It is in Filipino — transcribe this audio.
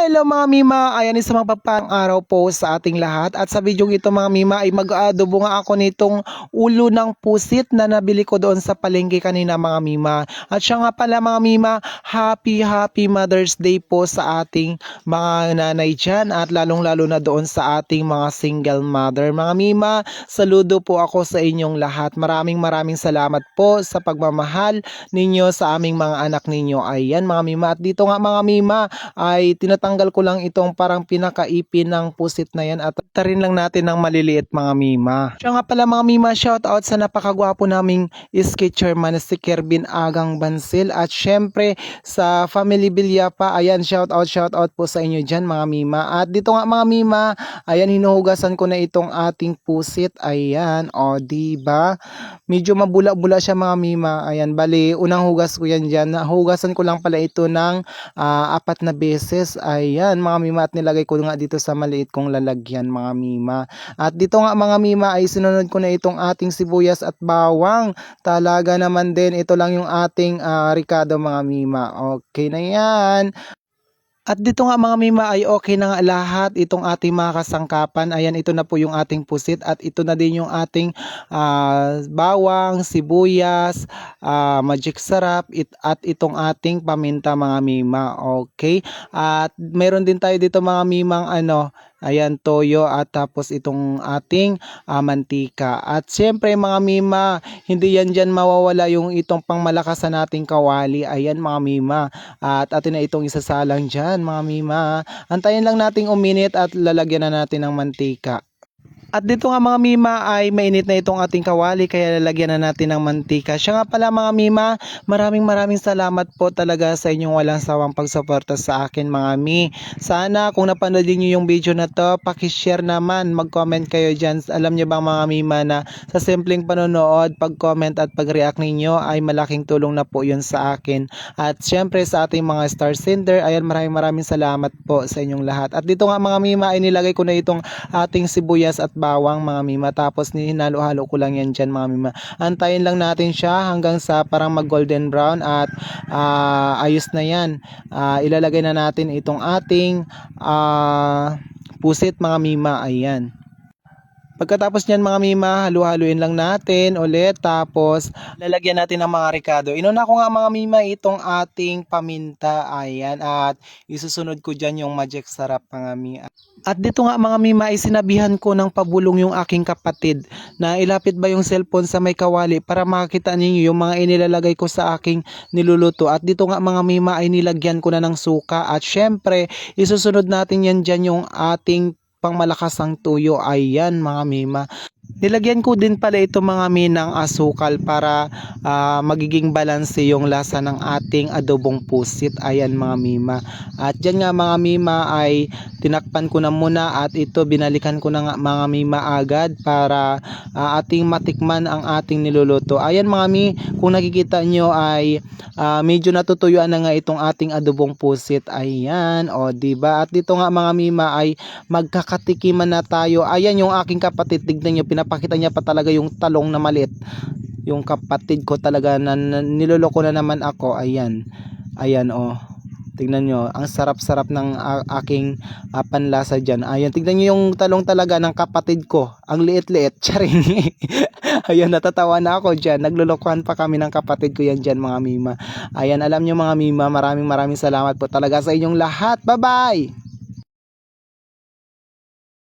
Hello mga Mima, ayan isa mapapang araw po sa ating lahat at sa video ito mga Mima ay mag-aadobo nga ako nitong ulo ng pusit na nabili ko doon sa palengke kanina mga Mima. At siya nga pala mga Mima, happy Mother's Day po sa ating mga nanay dyan at lalong lalo na doon sa ating mga single mother. Mga Mima, saludo po ako sa inyong lahat. Maraming salamat po sa pagmamahal ninyo sa aming mga anak ninyo. Ayan mga Mima, at dito nga mga Mima ay tinatanggal ko lang itong parang pinakaipin ng pusit na yan at tarin lang natin ng maliliit mga Mima. Siya nga pala mga Mima, shout out sa napakagwapo naming sketcher man si Kervin Agang Bansil at syempre sa Family Villapa, ayan shout out po sa inyo dyan mga Mima. At dito nga mga Mima, ayan hinuhugasan ko na itong ating pusit, ayan o diba medyo mabula-bula siya mga Mima. Ayan bali unang hugas ko yan dyan, hugasan ko lang pala ito ng 4 na beses. Ayan mga Mima, at nilagay ko nga dito sa maliit kong lalagyan mga Mima. At dito nga mga Mima ay sinunod ko na itong ating sibuyas at bawang. Talaga naman din ito lang yung ating ricado mga Mima. Okay na yan. At dito nga mga Mima ay okay na nga lahat itong ating mga kasangkapan. Ayan, ito na po yung ating pusit at ito na din yung ating bawang, sibuyas, magic sarap at itong ating paminta mga Mima. Okay? At meron din tayo dito mga Mimang ayan, toyo at tapos itong ating mantika. At syempre mga Mima, hindi yan dyan mawawala yung itong pangmalakasan nating kawali. Ayan mga Mima. At atin na itong isasalang dyan mga Mima. Antayin lang nating uminit at lalagyan na natin ng mantika. At dito nga mga Mima ay mainit na itong ating kawali kaya lalagyan na natin ng mantika. Siya nga pala mga Mima, maraming salamat po talaga sa inyong walang sawang pagsuporta sa akin mga Mi. Sana kung napanood niyo yung video na to, paki-share naman, mag-comment kayo dyan. Alam niyo ba mga Mima na sa simpleng panonood, pag-comment at pag-react ninyo ay malaking tulong na po yun sa akin. At syempre sa ating mga star sender, ayan maraming salamat po sa inyong lahat. At dito nga mga Mima ay nilagay ko na itong ating sibuyas at bawang mga Mima, tapos hinalo-halo ko lang yan dyan mga Mima. Antayin lang natin siya hanggang sa parang mag golden brown at ayos na yan. Ilalagay na natin itong ating pusit mga Mima. Ayan. Pagkatapos niyan mga Mima, halu-haluin lang natin ulit, tapos lalagyan natin ng mga ricado. Inuna ko nga mga Mima itong ating paminta, ayan, at isusunod ko dyan yung magic sarap mga Mima. At dito nga mga Mima ay sinabihan ko ng pabulong yung aking kapatid na ilapit ba yung cellphone sa may kawali para makita ninyo yung mga inilalagay ko sa aking niluluto. At dito nga mga Mima ay nilagyan ko na ng suka at syempre isusunod natin yan dyan yung ating pangmalakas ang tuyo. Ayan mga Mima. Nilagyan ko din pala ito mga Mi ng asukal para magiging balanse yung lasa ng ating adobong pusit. Ayan mga Mima. At dyan nga mga Mima ay tinakpan ko na muna at ito binalikan ko na nga mga Mima agad para ating matikman ang ating niluluto. Ayan mga Mi, kung nakikita nyo ay medyo natutuyuan na nga itong ating adobong pusit. Ayan, o diba? At dito nga mga Mima ay magkakatikiman na tayo. Ayan yung aking kapatid, tignan nyo, pinapakita niya pa talaga yung talong na maliit. Yung kapatid ko talaga na niloloko na naman ako. Ayan. Ayan tignan nyo, ang sarap-sarap ng aking panlasa dyan. Ayan, tignan nyo yung talong talaga ng kapatid ko. Ang liit-liit. Charing. Ayan, natatawa na ako dyan. Naglulukuhan pa kami ng kapatid ko yan dyan mga Mima. Ayan, alam nyo mga Mima, maraming salamat po talaga sa inyong lahat. Bye-bye!